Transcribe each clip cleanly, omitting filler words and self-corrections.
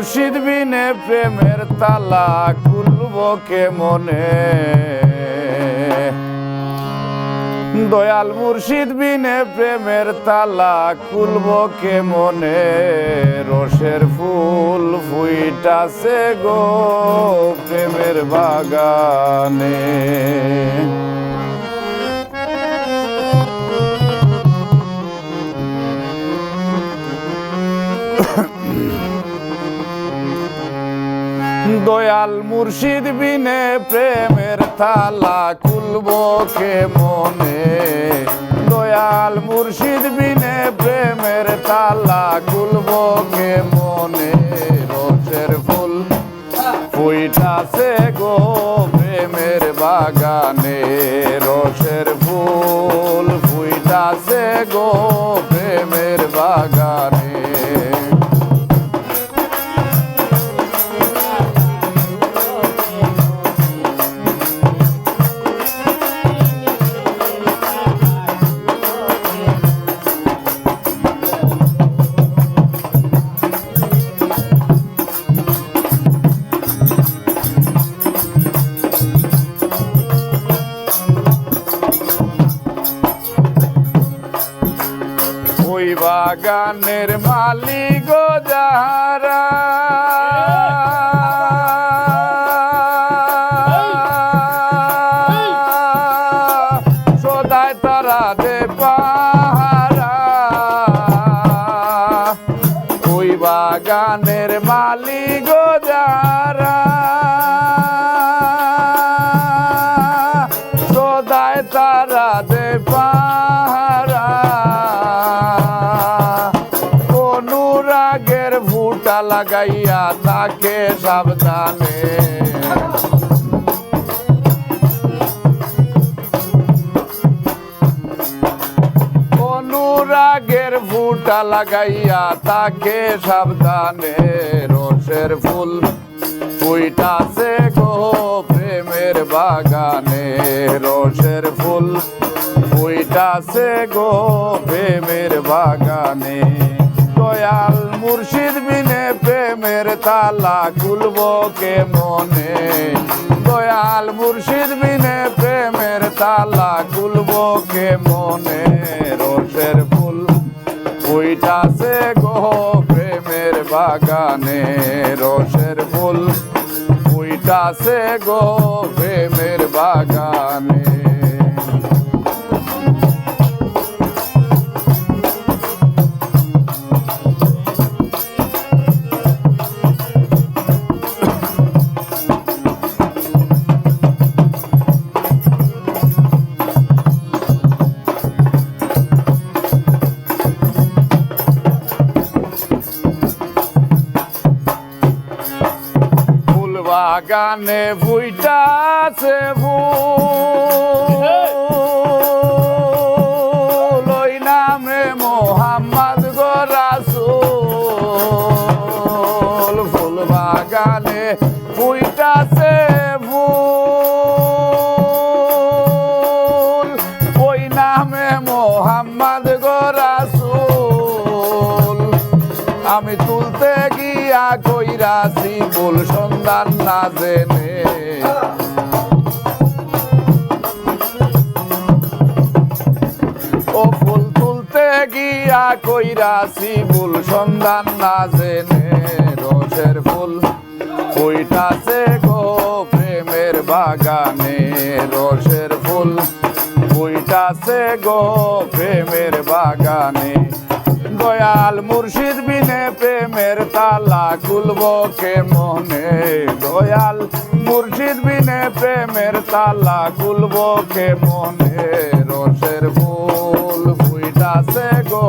মুর্শিদ বিনে প্রেমের তালা খুলব কে মনে, দয়াল মুর্শিদ বিনে প্রেমের তালা খুলব কে মনে। রসের ফুল ফুইটাছে গো প্রেমের বাগানে, দয়াল মুর্শিদ বিনে প্রেমের তালা খুলব কে মনে, দয়াল মুর্শিদ বিনে প্রেমের তালা খুলব কে মনে। রসের ফুল ফুইটাছে গো প্রেমের বাগানে, রসের ফুল ফুইটাছে গো প্রেমের বাগানে। ওই বাগানের মালিক যাহারা, সদায় তারা দে পাহারা, ওই বাগানের মালিক যাহারা, সদায় তারা দে পাহারা। অনুরাগের ফুটা লাগাইয়া তাকে সাবধানে, অনুরাগের ফুটা লাগাইয়া তাকে সাবধানে। রসের ফুল ফুইটাছে গো প্রেমের বাগানে, রসের ফুল ফুইটাছে গো প্রেমের বাগানে। দয়াল মুর্শিদ বিনে প্রেমের তালা খুলব কে মনে, দয়াল মুর্শিদ বিনে প্রেমের তালা খুলব কে মনে। রসের ফুল ফুইটাছে গো প্রেমের বাগানে, রসের ফুল ফুইটাছে গো প্রেমের বাগানে। বাগানে ফুইটাছে ফুল, ওই নামে মোহাম্মদ গো রাসূল। ফুল বাগানে ফুইটাছে ফুল, ওই নামে মোহাম্মদ গো রাসূল। আমি তুলতে গিয়া কইরাছি ফুল সন্ধান না জেনে, ও ফুল তুলতে গিয়া কইরাছি ফুল সন্ধান না জেনে। রসের ফুল ফুইটাছে গো প্রেমের বাগানে, রসের ফুল ফুইটাছে গো প্রেমের বাগানে। দয়াল মুর্শিদ বিনে প্রেমের তালা খুলব কে মনে, দয়াল মুর্শিদ বিনে প্রেমের তালা খুলব কে মনে। রসের ফুল ফুইটাছে গো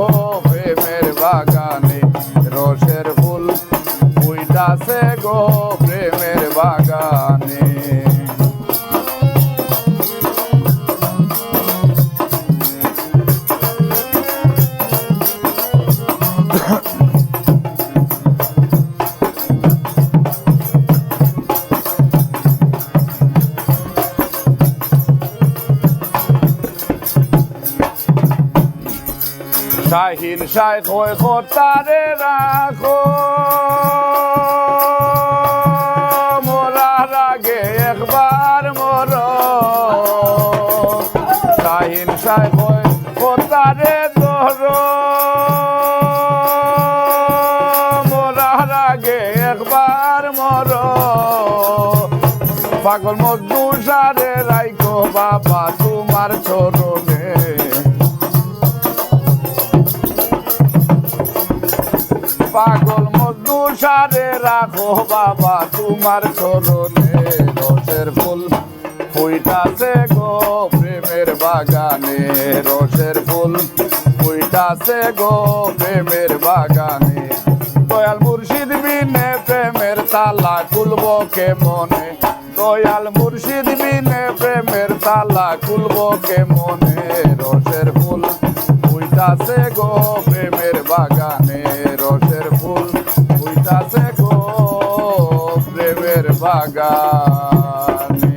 প্রেমের বাগানে, রসের ফুল ফুইটাছে গো প্রেমের বাগানে। শাহিন শাইখ হয়ে খোতারে রাখো, বাবা তোমার চরণে। পাগল মজনু সারে রাখো বাবা তোমার চরণে। রসের ফুল ফুইটাছে গো প্রেমের বাগানে, রসের ফুল ফুইটাছে গো প্রেমের বাগানে। দয়াল মুর্শিদ বিনে প্রেমের তালা খুলব কেমনে, দয়াল মুর্শিদ বিনে প্রেমের তালা খুলব কেমনে। রসের ফুল ফুইটাছে গো প্রেমের বাগানে, রসের ফুল ফুইটাছে গো প্রেমের বাগান।